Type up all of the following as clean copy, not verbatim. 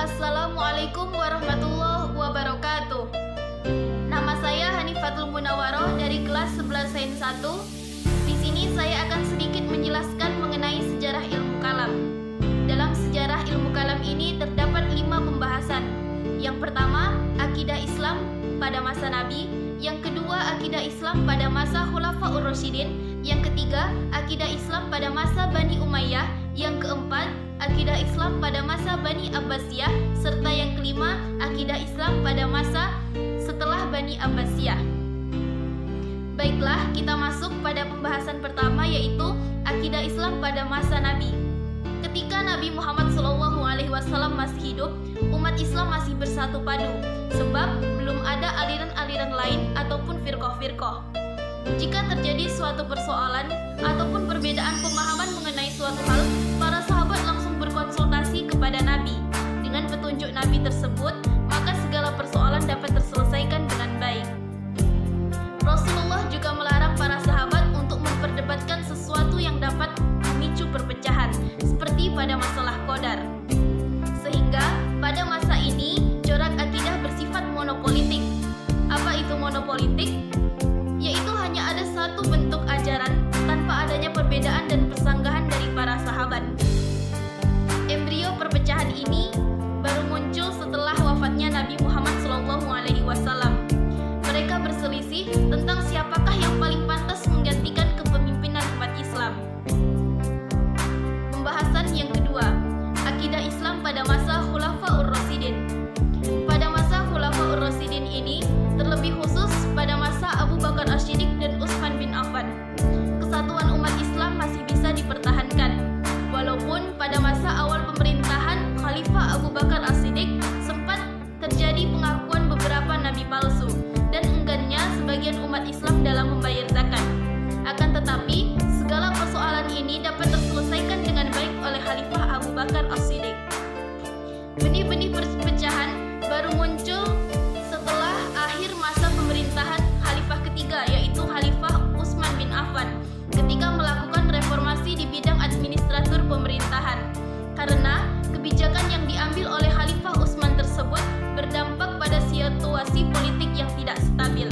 Assalamualaikum warahmatullahi wabarakatuh. Nama saya Hanifatul Munawaroh dari kelas 11 Sains 1. Di sini saya akan sedikit menjelaskan mengenai sejarah ilmu kalam. Dalam sejarah ilmu kalam ini terdapat 5 pembahasan. Yang pertama, akidah Islam pada masa Nabi. Yang kedua, akidah Islam pada masa Khulafaur Rasyidin. Yang ketiga, akidah Islam pada masa Bani Umayyah. Yang keempat, akidah Islam pada masa Bani Abbasiyah. Serta yang kelima, akidah Islam pada masa setelah Bani Abbasiyah. Baiklah, kita masuk pada pembahasan pertama, yaitu akidah Islam pada masa Nabi. Ketika Nabi Muhammad SAW masih hidup, umat Islam masih bersatu padu, sebab belum ada aliran-aliran lain ataupun firqah-firqah. Jika terjadi suatu persoalan ataupun perbedaan pemahaman mengenai suatu hal, para sahabat langsung berkonsultasi kepada Nabi. Dengan petunjuk Nabi tersebut, maka segala persoalan dapat terselesaikan dengan baik. Rasulullah juga melarang para sahabat untuk memperdebatkan sesuatu yang dapat memicu perpecahan, seperti pada masalah qadar. Sehingga pada masa ini corak akidah bersifat monopolitik. Apa itu monopolitik? Yaitu hanya ada satu bentuk ajaran tanpa adanya perbedaan dan persanggahan dari para sahabat. Embrio perpecahan ini baru muncul setelah wafatnya Nabi Muhammad SAW. Mereka berselisih tentang siapakah yang paling pantas menggantikan kepemimpinan umat Islam. Pembahasan yang kedua, akidah Islam pada masa Khulafaur Rasyidin. Pada masa Khulafaur Rasyidin ini, terlebih khusus pada masa Abu Bakar As-Siddiq dan Utsman bin Affan, kesatuan umat Islam masih bisa dipertahankan. Walaupun pada masa awal pemerintahan Khalifah Abu Bakar As-Siddiq sempat terjadi pengakuan beberapa nabi palsu dan enggannya sebagian umat Islam dalam membayar zakat. Akan tetapi, segala persoalan ini dapat terselesaikan dengan baik oleh Khalifah Abu Bakar As-Siddiq. Benih-benih perpecahan baru muncul setelah akhir masa pemerintahan Khalifah ketiga, yaitu Khalifah Utsman bin Affan, ketika melakukan reformasi di bidang administratur pemerintahan. Karena kebijakan yang diambil oleh Khalifah Utsman tersebut berdampak pada situasi politik yang tidak stabil.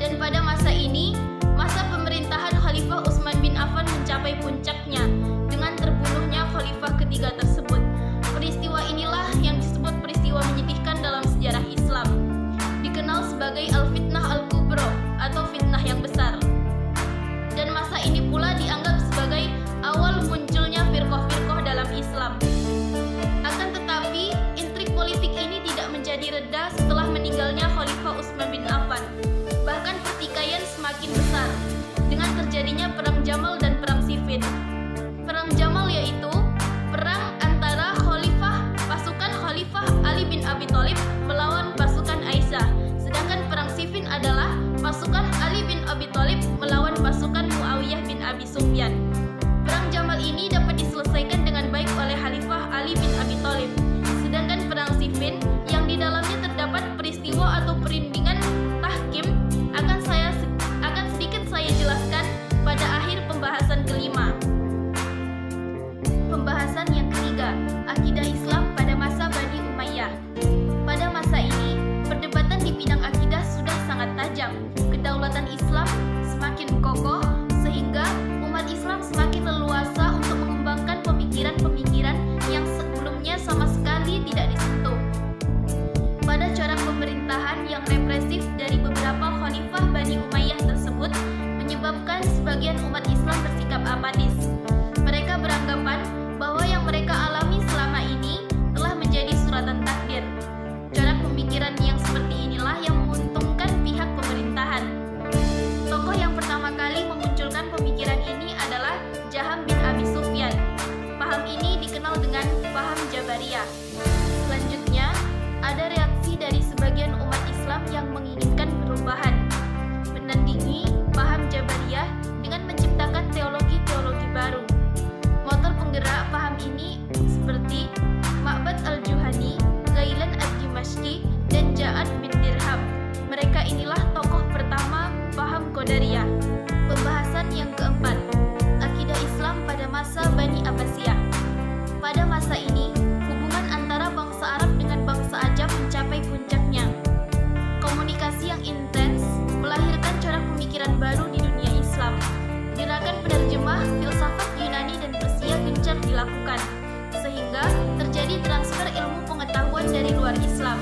Dan pada masa ini, masa pemerintahan Khalifah Utsman bin Affan mencapai puncaknya dengan terbunuhnya Khalifah ketiga tersebut. Peristiwa inilah yang disebut peristiwa menyedihkan dalam sejarah Islam, dikenal sebagai Al-Fitnah Al-Kubra atau fitnah yang besar. Dan masa ini pula dianggap sebagai awal munculnya firqah-firqah dalam Islam. Akan tetapi, intrik politik ini tidak menjadi reda setelah meninggalnya Khalifah Utsman bin Affan. Bahkan pertikaian semakin besar dengan terjadinya Perang Jamal dan Perang Siffin. Perang Jamal yaitu perang antara pasukan Khalifah Ali bin Abi Thalib melawan pasukan Aisyah. Sedangkan Perang Siffin adalah pasukan Ali bin Abi Thalib melawan pasukan Muawiyah bin Abi Sufyan. Perang Jamal ini dapat diselesaikan dengan baik oleh Khalifah Ali bin Abi Thalib. Sedangkan Perang Siffin yang di dalamnya terdapat peristiwa atau perundingan tahkim akan sedikit saya jelaskan pada akhir pembahasan kelima. Pembahasan yang ketiga, akidah Islam pada masa Bani Umayyah. Pada masa ini, perdebatan di bidang akidah sudah sangat tajam. Kedaulatan Islam semakin kokoh sehingga umat Islam semakin leluasa untuk mengembangkan pemikiran-pemikiran yang sebelumnya sama sekali tidak disentuh. Pada corak pemerintahan yang represif dari beberapa khalifah Bani Umayyah tersebut menyebabkan sebagian umat Islam bersikap apatis. Mereka beranggapan bahwa yang mereka alami selama ini telah menjadi suratan takdir. Corak pemikiran yang seperti inilah yang menguntungkan pihak pemerintahan. Tokoh yang pertama kali memunculkan pemikiran ini adalah Jaham bin Abi Sufyan. Paham ini dikenal dengan paham Jabariyah. Selanjutnya, ada reaksi dari sebagian umat Islam yang menginginkan perubahan, menandingi paham Jabariyah dengan menciptakan teologi-teologi baru. Motor penggerak paham ini seperti Ma'bad al-Juhani, Ghailan ad-Dimashqi, dan Ja'ad bin Dirham. Mereka inilah tokoh pertama paham Qadariyah. Pembahasan yang keempat, akidah Islam pada masa Bani Abbasiyah. Pada masa ini, hubungan dilakukan, sehingga terjadi transfer ilmu pengetahuan dari luar Islam.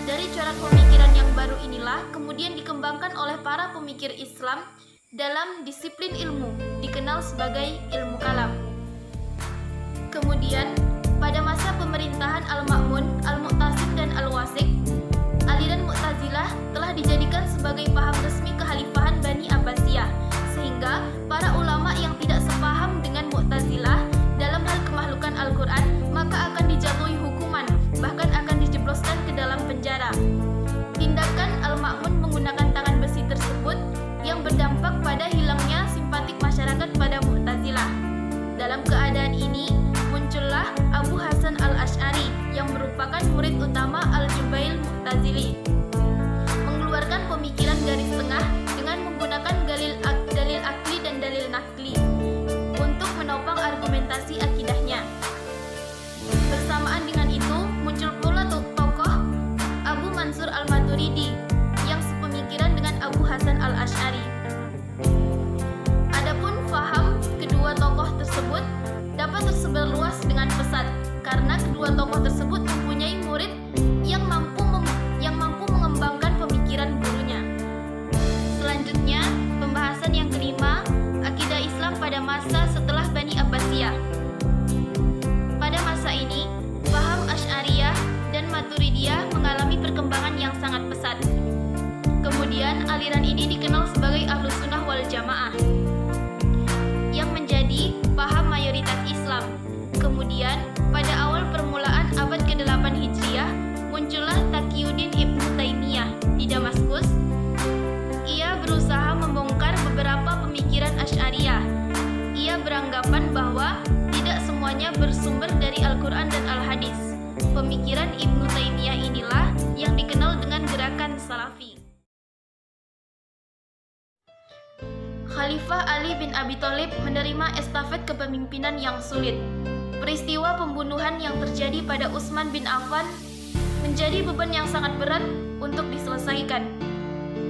Dari corak pemikiran yang baru inilah kemudian dikembangkan oleh para pemikir Islam dalam disiplin ilmu, dikenal sebagai ilmu kalam. Kemudian, pada masa pemerintahan Al-Ma'mun, Al-Mu'tasim, dan Al-Wasik, aliran Mu'tazilah telah dijadikan sebagai paham resmi kekhalifahan Bani Abbasiyah, sehingga para ulama yang tidak sepaham dengan Mu'tazilah dalam hal kemakhlukan Al-Quran maka akan dijatuhi hukuman, bahkan akan dijebloskan ke dalam penjara. Tindakan Al-Ma'mun menggunakan tangan besi tersebut yang berdampak pada hilangnya simpatik masyarakat pada Mu'tazilah. Dalam keadaan ini, muncullah Abu Hasan al-Asy'ari yang merupakan murid utama Al-Jubail Mu'tazili, mengeluarkan pemikiran garis tengah dengan menggunakan dalil akli dan dalil nakli untuk menopang argumentasi akidahnya. Bersamaan dengan itu, muncul pula tokoh Abu Mansur al-Maturidi yang sepemikiran dengan Abu Hasan al-Asy'ari. Adapun faham kedua tokoh tersebut dapat tersebar luas dengan pesat karena kedua tokoh tersebut mempunyai murid yang mampu mengembangkan pemikiran gurunya. Selanjutnya, pembahasan yang kelima, akidah Islam pada masa setelah Bani Abbasiyah. Pada masa ini, paham Asy'ariyah dan Maturidiyah mengalami perkembangan yang sangat pesat. Kemudian, aliran ini dikenal sebagai Ahlus Sunnah wal Jamaah yang menjadi paham mayoritas Islam. Kemudian, pada awal permulaan abad ke-8 Hijriah, muncullah Taqiyuddin Ibnu Taimiyah di Damaskus. Ia berusaha membongkar beberapa pemikiran Asy'ariyah. Ia beranggapan bahwa tidak semuanya bersumber dari Al-Quran dan Al-Hadis. Pemikiran Ibnu Taimiyah inilah yang dikenal dengan gerakan Salafi. Khalifah Ali bin Abi Thalib menerima estafet kepemimpinan yang sulit. Peristiwa pembunuhan yang terjadi pada Utsman bin Affan menjadi beban yang sangat berat untuk diselesaikan.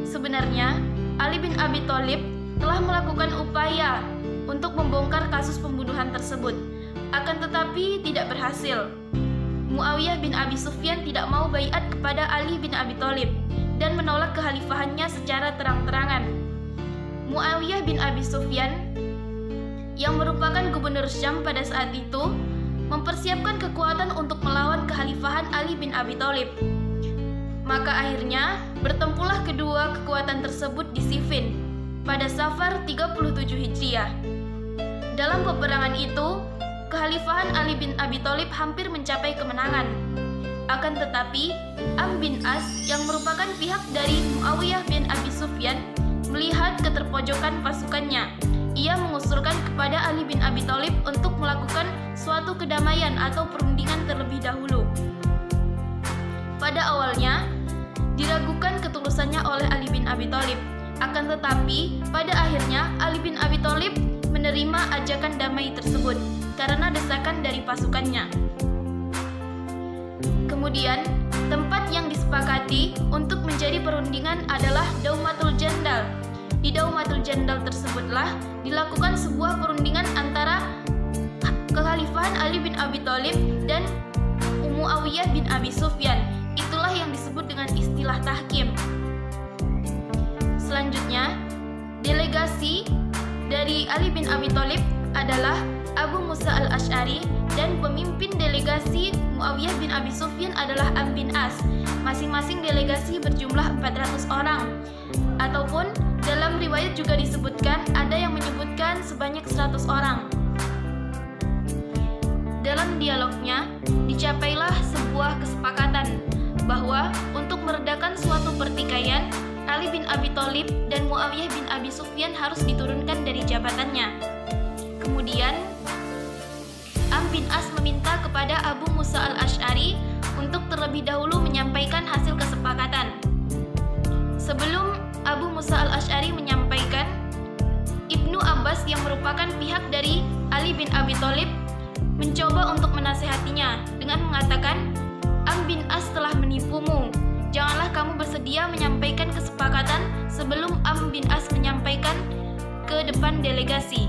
Sebenarnya, Ali bin Abi Thalib telah melakukan upaya untuk membongkar kasus pembunuhan tersebut, akan tetapi tidak berhasil. Muawiyah bin Abi Sufyan tidak mau baiat kepada Ali bin Abi Thalib dan menolak kekhalifahannya secara terang-terangan. Muawiyah bin Abi Sufyan yang merupakan gubernur Syam pada saat itu mempersiapkan kekuatan untuk melawan kekhalifahan Ali bin Abi Thalib. Maka akhirnya bertempurlah kedua kekuatan tersebut di Siffin pada Safar 37 Hijriah. Dalam peperangan itu, kekhalifahan Ali bin Abi Thalib hampir mencapai kemenangan. Akan tetapi, Am bin As yang merupakan pihak dari Muawiyah bin Abi Sufyan melihat keterpojokan pasukannya. Ia mengusulkan kepada Ali bin Abi Thalib untuk melakukan suatu kedamaian atau perundingan terlebih dahulu. Pada awalnya, diragukan ketulusannya oleh Ali bin Abi Thalib. Akan tetapi, pada akhirnya Ali bin Abi Thalib menerima ajakan damai tersebut karena desakan dari pasukannya. Kemudian, tempat yang disepakati untuk menjadi perundingan adalah Daumatul Jandal. Di Daumatul Jandal tersebutlah dilakukan sebuah perundingan antara kekhalifahan Ali bin Abi Thalib dan Muawiyah bin Abi Sufyan. Itulah yang disebut dengan istilah tahkim. Selanjutnya, delegasi dari Ali bin Abi Thalib adalah Abu Musa al-Asy'ari dan pemimpin delegasi Muawiyah bin Abi Sufyan adalah Am bin As. Masing-masing delegasi berjumlah 400 orang. Ataupun dalam riwayat juga disebutkan ada yang menyebutkan sebanyak 100 orang. Dalam dialognya dicapailah sebuah kesepakatan bahwa untuk meredakan suatu pertikaian, Ali bin Abi Thalib dan Muawiyah bin Abi Sufyan harus diturunkan dari jabatannya. Kemudian Am bin As meminta kepada Abu Musa al-Asy'ari untuk terlebih dahulu menyampaikan hasil kesepakatan. Sebelum Abu Musa al-Asy'ari menyampaikan, Ibnu Abbas yang merupakan pihak dari Ali bin Abi Thalib mencoba untuk menasihatinya dengan mengatakan, Am bin As telah menipumu. Janganlah kamu bersedia menyampaikan kesepakatan sebelum Am bin As menyampaikan ke depan delegasi.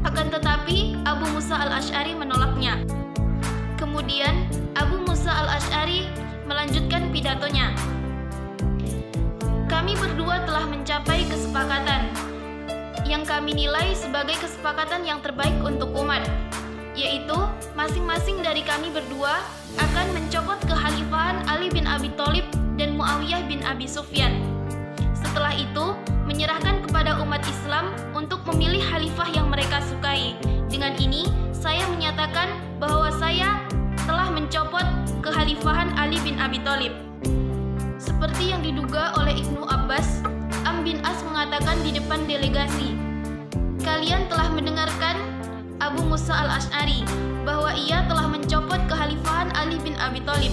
Akan tetapi, Abu Musa Musa al-Asy'ari menolaknya. Kemudian Abu Musa al-Asy'ari melanjutkan pidatonya. Kami berdua telah mencapai kesepakatan yang kami nilai sebagai kesepakatan yang terbaik untuk umat, yaitu masing-masing dari kami berdua akan mencopot kekhalifahan Ali bin Abi Thalib dan Muawiyah bin Abi Sufyan. Setelah itu, menyerahkan kepada umat Islam untuk memilih khalifah yang mereka sukai. Dengan ini, saya menyatakan bahwa saya telah mencopot kekhalifahan Ali bin Abi Thalib. Seperti yang diduga oleh Ibnu Abbas, Am bin As mengatakan di depan delegasi, "Kalian telah mendengarkan Abu Musa al-Asy'ari bahwa ia telah mencopot kekhalifahan Ali bin Abi Thalib.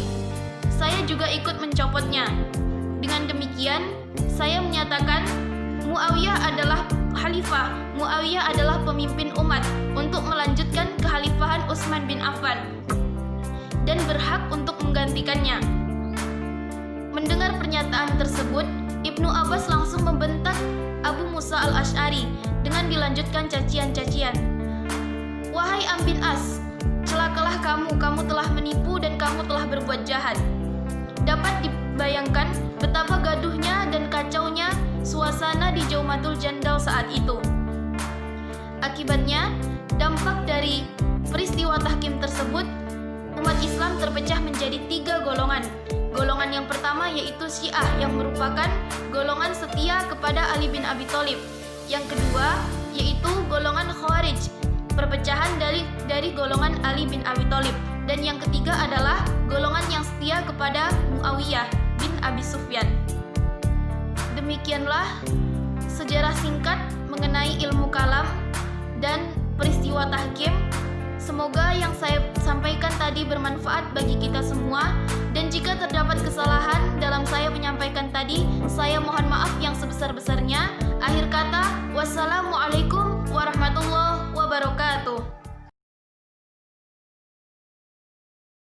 Saya juga ikut mencopotnya. Dengan demikian, saya menyatakan Muawiyah adalah khalifah, Muawiyah adalah pemimpin umat untuk melanjutkan kekhalifahan Utsman bin Affan dan berhak untuk menggantikannya." Mendengar pernyataan tersebut, Ibnu Abbas langsung membentak Abu Musa al-Asy'ari dengan dilanjutkan cacian-cacian. "Wahai Am bin As, celakalah kamu telah menipu dan kamu telah berbuat jahat." Dapat dibayangkan betapa gaduhnya dan kacaunya suasana di Jaumatul Jandal saat itu. Akibatnya, dampak dari peristiwa tahkim tersebut, umat Islam terpecah menjadi 3 golongan. Golongan yang pertama yaitu Syiah yang merupakan golongan setia kepada Ali bin Abi Thalib. Yang kedua yaitu golongan Khawarij, perpecahan dari golongan Ali bin Abi Thalib. Dan yang ketiga adalah golongan yang setia kepada Muawiyah bin Abi Sufyan. Demikianlah sejarah singkat mengenai ilmu kalam dan peristiwa tahkim. Semoga yang saya sampaikan tadi bermanfaat bagi kita semua, dan jika terdapat kesalahan dalam saya menyampaikan tadi, saya mohon maaf yang sebesar-besarnya. Akhir kata, wassalamualaikum